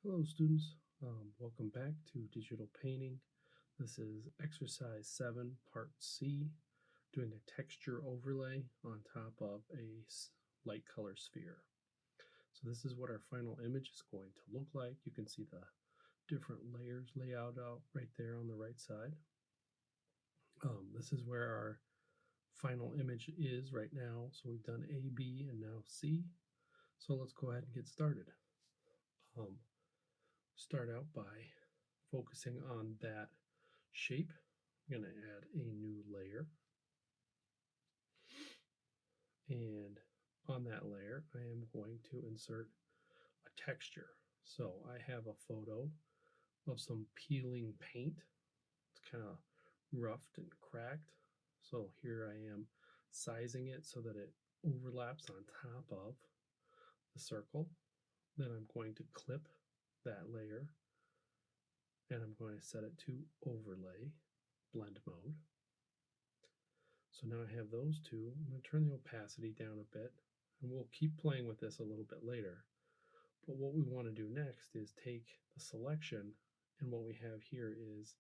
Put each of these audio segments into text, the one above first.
Hello, students. Welcome back to digital painting. This is exercise 7, part C, doing a texture overlay on top of a light color sphere. So this is what our final image is going to look like. You can see the different layers layout out right there on the right side. This is where our final image is right now. So we've done A, B, and now C. So let's go ahead and get started. Start out by focusing on that shape. I'm going to add a new layer. And on that layer, I am going to insert a texture. So I have a photo of some peeling paint. It's kind of roughed and cracked. So here I am sizing it so that it overlaps on top of the circle. Then I'm going to clip that layer and I'm going to set it to overlay blend mode. So now I have those two. I'm going to turn the opacity down a bit, and we'll keep playing with this a little bit later. But what we want to do next is take the selection, and what we have here is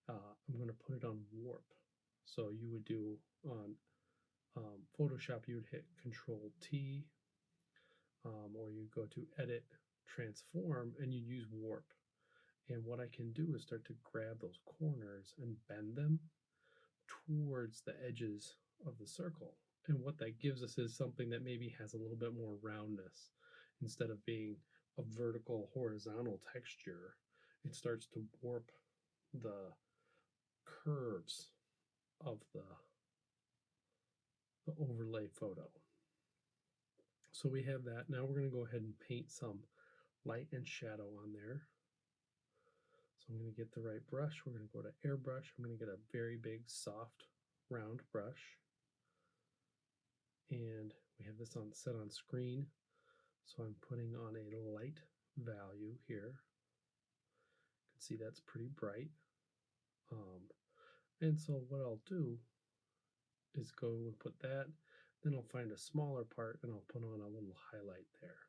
I'm going to put it on warp. So you would do on Photoshop, you would hit Control T, or you go to Edit, Transform, and you use warp. And what I can do is start to grab those corners and bend them towards the edges of the circle. And what that gives us is something that maybe has a little bit more roundness. Instead of being a vertical horizontal texture, it starts to warp the curves of the overlay photo. So we have that. Now we're going to go ahead and paint some light and shadow on there. So I'm going to get the right brush. We're going to go to airbrush. I'm going to get a very big, soft, round brush. And we have this set on screen. So I'm putting on a light value here. You can see that's pretty bright. And so what I'll do is go and put that, then I'll find a smaller part and I'll put on a little highlight there.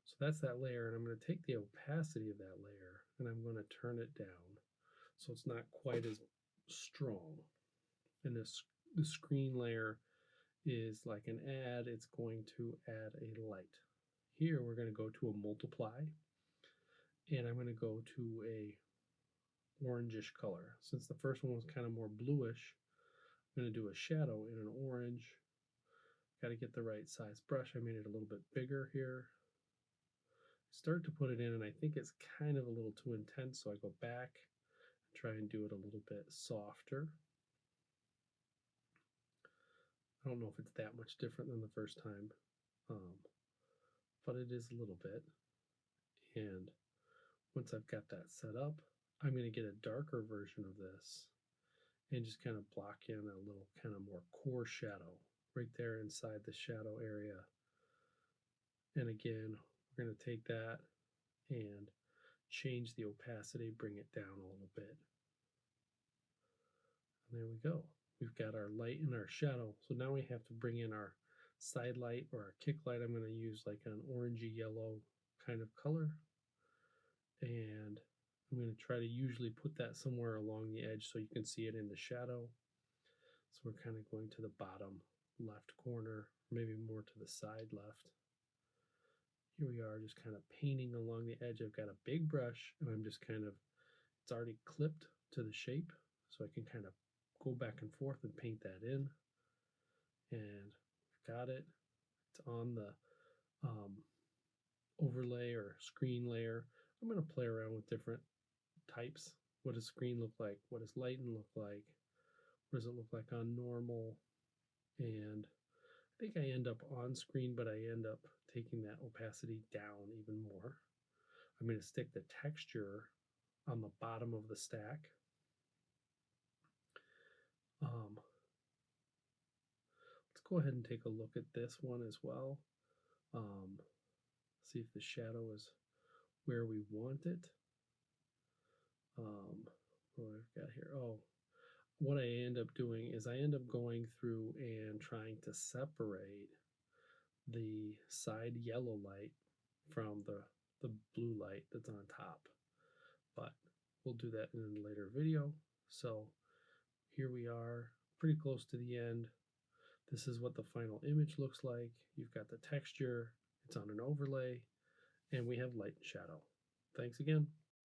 So that's that layer, and I'm going to take the opacity of that layer and I'm going to turn it down so it's not quite as strong. And the screen layer is like an add, it's going to add a light. Here we're going to go to a multiply, and I'm going to go to a orangish color. Since the first one was kind of more bluish, I'm going to do a shadow in an orange. Got to get the right size brush. I made it a little bit bigger here. Start to put it in, and I think it's kind of a little too intense, so I go back and try and do it a little bit softer. I don't know if it's that much different than the first time, but it is a little bit. And once I've got that set up, I'm going to get a darker version of this and just kind of block in a little kind of more core shadow right there inside the shadow area. And again, we're going to take that and change the opacity, bring it down a little bit. And there we go. We've got our light and our shadow. So now we have to bring in our side light or our kick light. I'm going to use like an orangey yellow kind of color. And I'm going to try to usually put that somewhere along the edge so you can see it in the shadow. So we're kind of going to the bottom left corner, maybe more to the side left. Here we are, just kind of painting along the edge. I've got a big brush, and I'm just kind of, it's already clipped to the shape, so I can kind of go back and forth and paint that in. And we've got it. It's on the overlay or screen layer. I'm going to play around with different types. What does screen look like? What does lighten look like? What does it look like on normal? And I think I end up on screen, but I end up taking that opacity down even more. I'm going to stick the texture on the bottom of the stack. Let's go ahead and take a look at this one as well. See if the shadow is where we want it. What I've got here? Oh, what I end up doing is I end up going through and trying to separate the side yellow light from the the blue light that's on top. But we'll do that in a later video. So here we are, pretty close to the end. This is what the final image looks like. You've got the texture, it's on an overlay, and we have light and shadow. Thanks again.